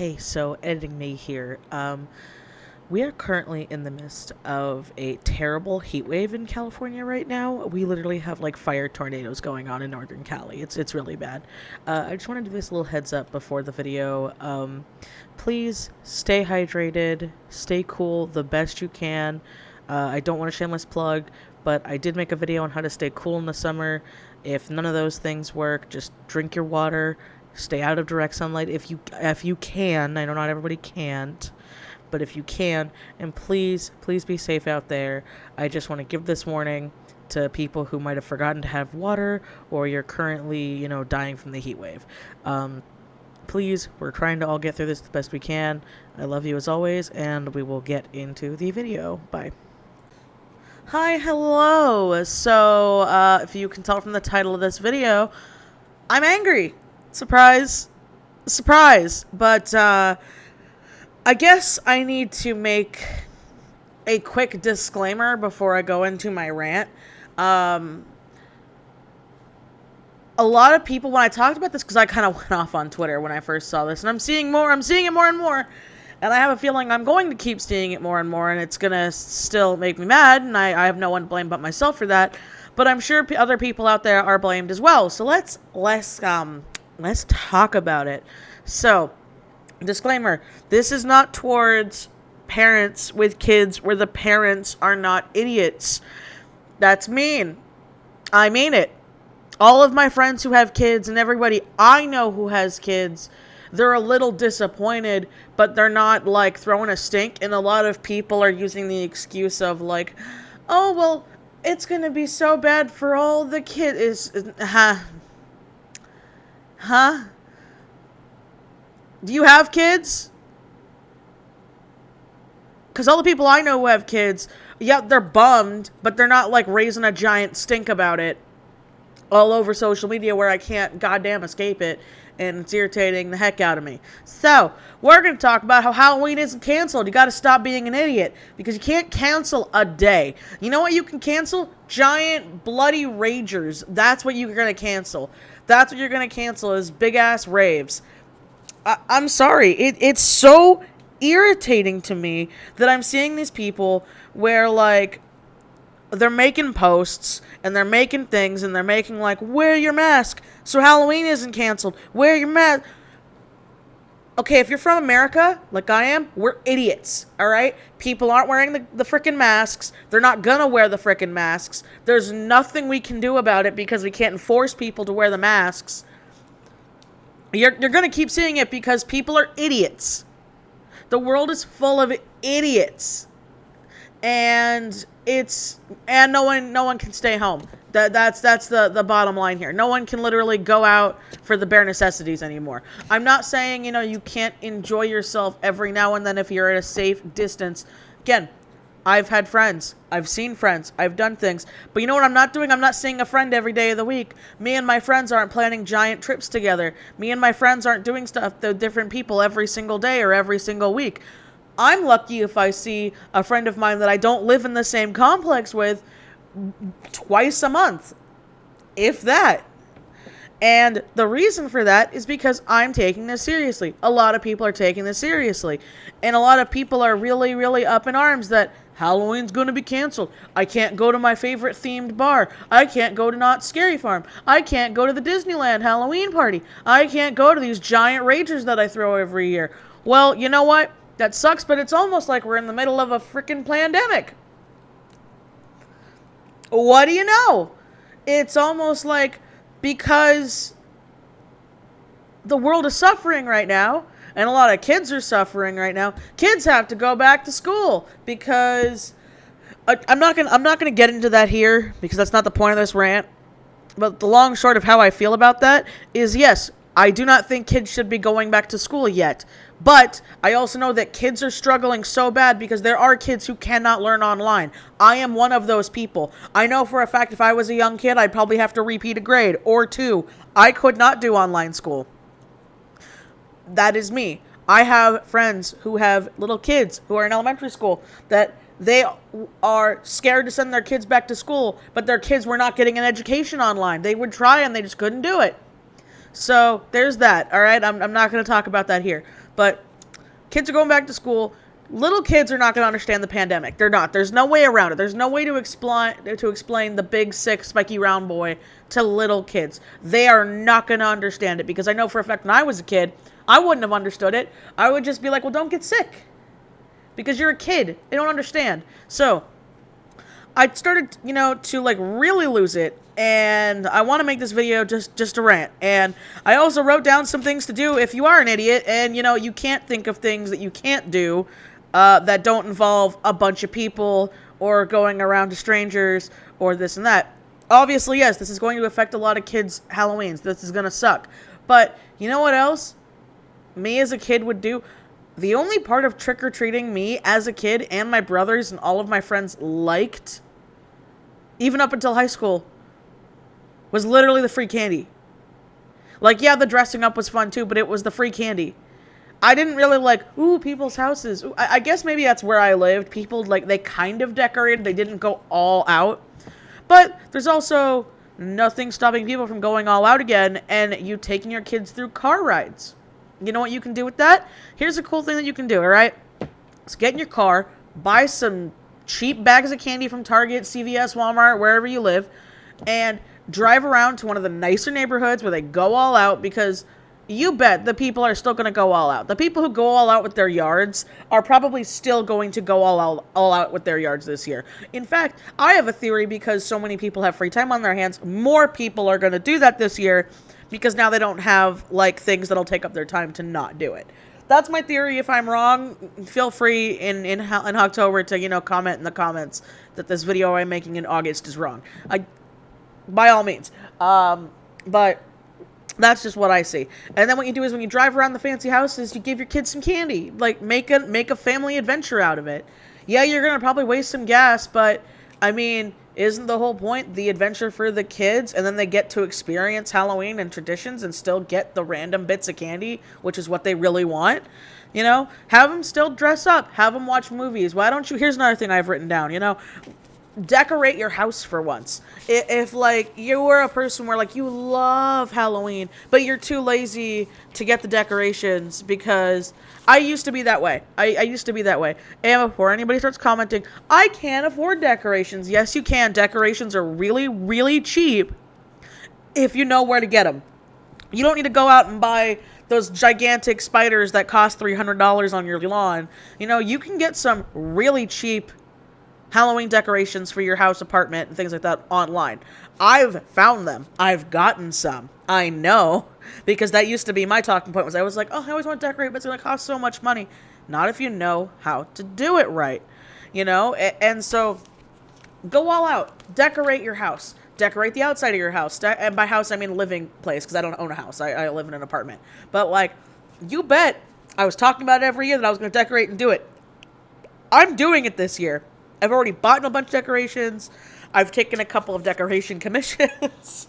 Hey, so editing me here. We are currently in the midst of a terrible heat wave in California right now. We literally have like fire tornadoes going on in Northern Cali. It's really bad. I just wanted to give this a little heads up before the video. Please stay hydrated, stay cool the best you can. I don't want a shameless plug, but I did make a video on how to stay cool in the summer. If none of those things work, just drink your water. Stay out of direct sunlight if you can. I know not everybody can't, but if you can, and please be safe out there. I just want to give this warning to people who might have forgotten to have water, or you're currently, dying from the heat wave. Please, we're trying to all get through this the best we can. I love you as always, and we will get into the video. Bye. Hi, hello. So, if you can tell from the title of this video, I'm angry. Surprise. But, I guess I need to make a quick disclaimer before I go into my rant. A lot of people, when I talked about this, because I kind of went off on Twitter when I first saw this, and I'm seeing it more and more, and I have a feeling I'm going to keep seeing it more and more, and it's going to still make me mad, and I have no one to blame but myself for that, but I'm sure other people out there are blamed as well, so let's talk about it. So, disclaimer, this is not towards parents with kids where the parents are not idiots. That's mean. I mean it. All of my friends who have kids and everybody I know who has kids, they're a little disappointed, but they're not like throwing a stink. And a lot of people are using the excuse of like, oh, well, it's going to be so bad for all the kids. Huh? Do you have kids? Because all the people I know who have kids, yeah, they're bummed, but they're not like raising a giant stink about it all over social media where I can't goddamn escape it, and it's irritating the heck out of me. So, we're going to talk about how Halloween isn't canceled. You got to stop being an idiot, because you can't cancel a day. You know what you can cancel? Giant bloody ragers. That's what you're going to cancel. That's what you're going to cancel is big-ass raves. I'm sorry. It's so irritating to me that I'm seeing these people where, like, they're making posts, and they're making things, and they're making, like, wear your mask, so Halloween isn't canceled. Wear your mask. Okay, if you're from America, like I am, we're idiots, alright? People aren't wearing the frickin' masks. They're not gonna wear the frickin' masks. There's nothing we can do about it because we can't force people to wear the masks. You're gonna keep seeing it because people are idiots. The world is full of idiots. And no one can stay home. That's the bottom line here. No one can literally go out for the bare necessities anymore. I'm not saying, you can't enjoy yourself every now and then if you're at a safe distance. Again, I've had friends. I've seen friends. I've done things. But you know what I'm not doing? I'm not seeing a friend every day of the week. Me and my friends aren't planning giant trips together. Me and my friends aren't doing stuff with different people every single day or every single week. I'm lucky if I see a friend of mine that I don't live in the same complex with twice a month, if that. And the reason for that is because I'm taking this seriously. A lot of people are taking this seriously. And a lot of people are really, really up in arms that Halloween's going to be canceled. I can't go to my favorite themed bar. I can't go to Not Scary Farm. I can't go to the Disneyland Halloween party. I can't go to these giant ragers that I throw every year. Well, you know what? That sucks, but it's almost like we're in the middle of a freaking pandemic. What do you know? It's almost like because the world is suffering right now, and a lot of kids are suffering right now, kids have to go back to school because I'm not gonna get into that here because that's not the point of this rant. But the long and short of how I feel about that is yes, I do not think kids should be going back to school yet. But I also know that kids are struggling so bad because there are kids who cannot learn online. I am one of those people. I know for a fact if I was a young kid, I'd probably have to repeat a grade or two. I could not do online school. That is me. I have friends who have little kids who are in elementary school that they are scared to send their kids back to school, but their kids were not getting an education online. They would try and they just couldn't do it. So there's that. All right. I'm not going to talk about that here. But Kids are going back to school. Little kids are not going to understand the pandemic. They're not. There's no way around it. There's no way to explain the big, sick, spiky, round boy to little kids. They are not going to understand it, because I know for a fact when I was a kid, I wouldn't have understood it. I would just be like, well, don't get sick, because you're a kid. They don't understand. So I started, to like really lose it, and I want to make this video just a rant. And I also wrote down some things to do if you are an idiot and, you can't think of things that you can't do that don't involve a bunch of people or going around to strangers or this and that. Obviously, yes, this is going to affect a lot of kids' Halloweens. This is going to suck. But you know what else me as a kid would do? The only part of trick-or-treating me as a kid and my brothers and all of my friends liked, even up until high school, was literally the free candy. Like, yeah, the dressing up was fun too, but it was the free candy. I didn't really like, people's houses. I guess maybe that's where I lived. People, like, they kind of decorated. They didn't go all out. But there's also nothing stopping people from going all out again and you taking your kids through car rides. You know what you can do with that? Here's a cool thing that you can do, all right? So get in your car, buy some cheap bags of candy from Target, CVS, Walmart, wherever you live, and drive around to one of the nicer neighborhoods where they go all out, because you bet the people are still going to go all out. The people who go all out with their yards are probably still going to go all out with their yards this year. In fact, I have a theory, because so many people have free time on their hands, more people are going to do that this year, because now they don't have, like, things that'll take up their time to not do it. That's my theory. If I'm wrong, feel free in October to, comment in the comments that this video I'm making in August is wrong. By all means. But that's just what I see. And then what you do is when you drive around the fancy houses, you give your kids some candy. Like, make a family adventure out of it. Yeah, you're going to probably waste some gas, but, I mean, isn't the whole point the adventure for the kids, and then they get to experience Halloween and traditions and still get the random bits of candy, which is what they really want? Have them still dress up. Have them watch movies. Why don't you? Here's another thing I've written down, decorate your house for once. If like you were a person where like you love Halloween, but you're too lazy to get the decorations, because I used to be that way. I used to be that way. And before anybody starts commenting, I can't afford decorations. Yes, you can. Decorations are really, really cheap if you know where to get them. You don't need to go out and buy those gigantic spiders that cost $300 on your lawn. You can get some really cheap Halloween decorations for your house, apartment, and things like that online. I've found them. I've gotten some. I know, because that used to be my talking point. I was like, I always want to decorate, but it's going to cost so much money. Not if you know how to do it right, And so go all out. Decorate your house. Decorate the outside of your house. And by house, I mean living place, because I don't own a house. I live in an apartment. But, like, you bet I was talking about it every year that I was going to decorate and do it. I'm doing it this year. I've already bought a bunch of decorations. I've taken a couple of decoration commissions.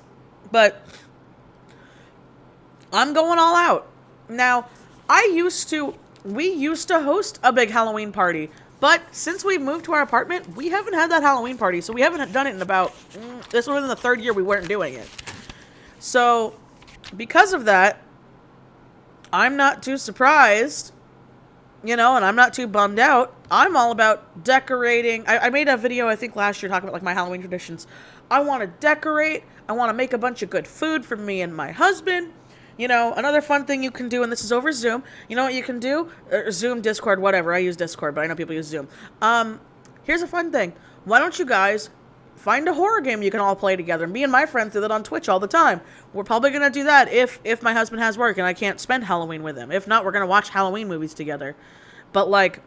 But I'm going all out. Now, we used to host a big Halloween party. But since we moved to our apartment, we haven't had that Halloween party. So we haven't done it in about, this was in the third year we weren't doing it. So, because of that, I'm not too surprised, and I'm not too bummed out. I'm all about decorating. I made a video, I think, last year talking about, like, my Halloween traditions. I want to decorate. I want to make a bunch of good food for me and my husband. Another fun thing you can do, and this is over Zoom. You know what you can do? Zoom, Discord, whatever. I use Discord, but I know people use Zoom. Here's a fun thing. Why don't you guys find a horror game you can all play together? Me and my friends do that on Twitch all the time. We're probably going to do that if my husband has work and I can't spend Halloween with him. If not, we're going to watch Halloween movies together. But, like,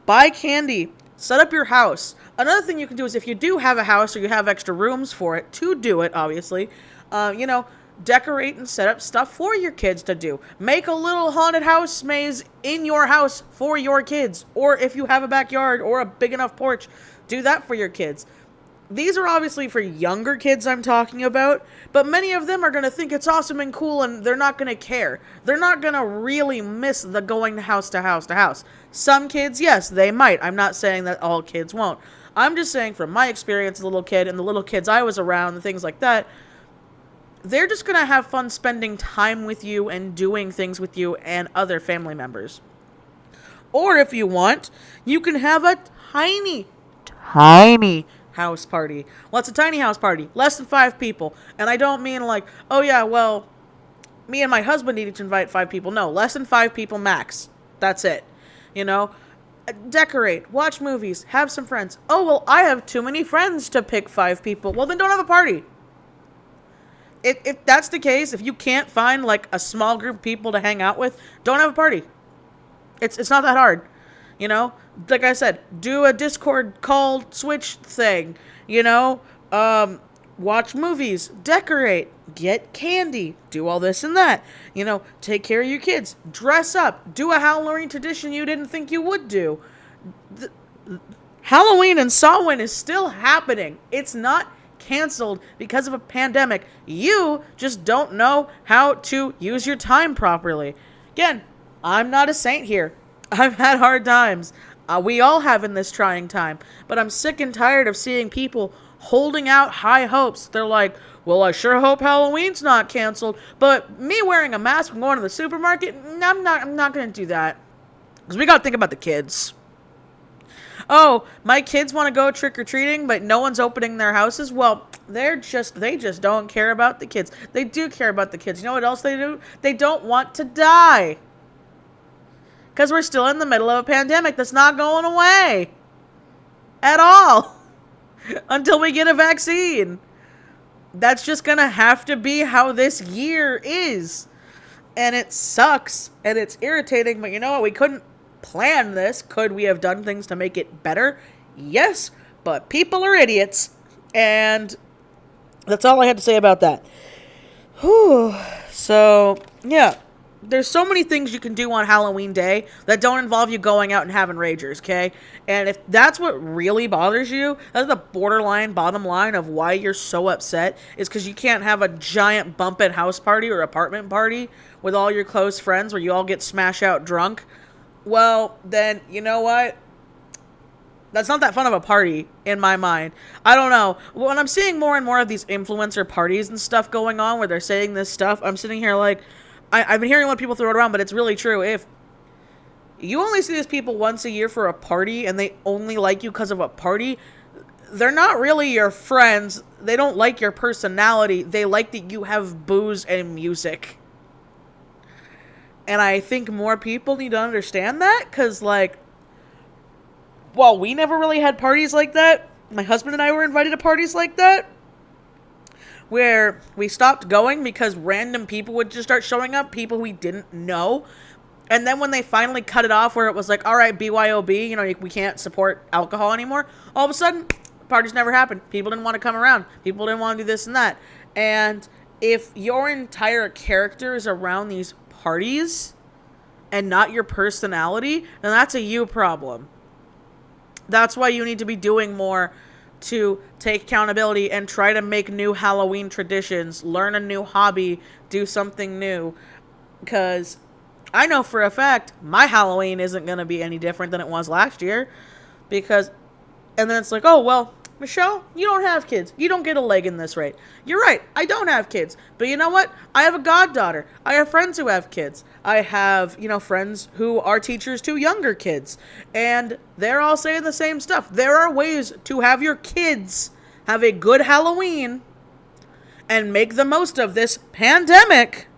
buy candy. Set up your house. Another thing you can do is if you do have a house or you have extra rooms for it, to do it, obviously, decorate and set up stuff for your kids to do. Make a little haunted house maze in your house for your kids. Or if you have a backyard or a big enough porch, do that for your kids. These are obviously for younger kids I'm talking about, but many of them are going to think it's awesome and cool, and they're not going to care. They're not going to really miss the going to house to house to house. Some kids, yes, they might. I'm not saying that all kids won't. I'm just saying from my experience as a little kid and the little kids I was around and things like that, they're just going to have fun spending time with you and doing things with you and other family members. Or if you want, you can have a tiny house party. What's a tiny house party? Less than 5 people. And I don't mean like, oh yeah, well, me and my husband need to invite 5 people. No, less than 5 people max. That's it. You know? Decorate, watch movies, have some friends. Oh, well, I have too many friends to pick 5 people. Well, then don't have a party. If that's the case, if you can't find like a small group of people to hang out with, don't have a party. It's not that hard. You know? Like I said, do a Discord call switch thing. You know? Watch movies, decorate, get candy, do all this and that. You know, take care of your kids, dress up, do a Halloween tradition you didn't think you would do. Halloween and Samhain is still happening. It's not canceled because of a pandemic. You just don't know how to use your time properly. Again, I'm not a saint here. I've had hard times. We all have in this trying time. But I'm sick and tired of seeing people holding out high hopes. They're like, well, I sure hope Halloween's not canceled, but me wearing a mask and going to the supermarket, I'm not going to do that. Because we got to think about the kids. Oh, my kids want to go trick-or-treating, but no one's opening their houses. Well, they just don't care about the kids. They do care about the kids. You know what else they do? They don't want to die. Because we're still in the middle of a pandemic that's not going away. At all. Until we get a vaccine. That's just going to have to be how this year is. And it sucks. And it's irritating. But you know what? We couldn't plan this. Could we have done things to make it better? Yes. But people are idiots. And that's all I had to say about that. Whew. So, yeah. There's so many things you can do on Halloween Day that don't involve you going out and having ragers, okay? And if that's what really bothers you, that's the borderline bottom line of why you're so upset, is because you can't have a giant bump-in house party or apartment party with all your close friends where you all get smash out drunk. Well, then, you know what? That's not that fun of a party, in my mind. I don't know. When I'm seeing more and more of these influencer parties and stuff going on where they're saying this stuff, I'm sitting here like, I've been hearing a lot of people throw it around, but it's really true. If you only see these people once a year for a party and they only like you because of a party, they're not really your friends. They don't like your personality. They like that you have booze and music. And I think more people need to understand that because, like, while we never really had parties like that, my husband and I were invited to parties like that, where we stopped going because random people would just start showing up, people we didn't know. And then when they finally cut it off where it was like, all right, BYOB, you know, we can't support alcohol anymore, all of a sudden, parties never happened. People didn't want to come around. People didn't want to do this and that. And if your entire character is around these parties and not your personality, then that's a you problem. That's why you need to be doing more to take accountability and try to make new Halloween traditions, learn a new hobby, do something new. Because I know for a fact my Halloween isn't going to be any different than it was last year. Because, and then it's like, oh, well, Michelle, you don't have kids. You don't get a leg in this rate. You're right. I don't have kids. But you know what? I have a goddaughter. I have friends who have kids. I have, you know, friends who are teachers to younger kids. And they're all saying the same stuff. There are ways to have your kids have a good Halloween and make the most of this pandemic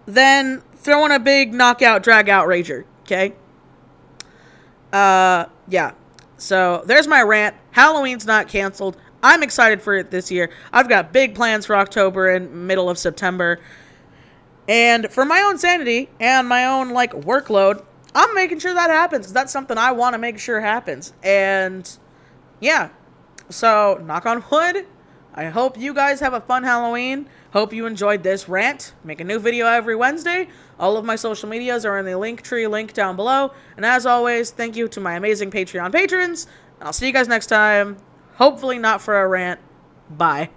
than throwing a big knockout, drag out rager. Okay? Yeah. So there's my rant. Halloween's not canceled. I'm excited for it this year. I've got big plans for October and middle of September. And for my own sanity and my own, like, workload, I'm making sure that happens. 'Cause that's something I want to make sure happens. And, yeah. So, knock on wood. I hope you guys have a fun Halloween. Hope you enjoyed this rant. Make a new video every Wednesday. All of my social medias are in the link tree link down below. And as always, thank you to my amazing Patreon patrons. And I'll see you guys next time. Hopefully not for a rant. Bye.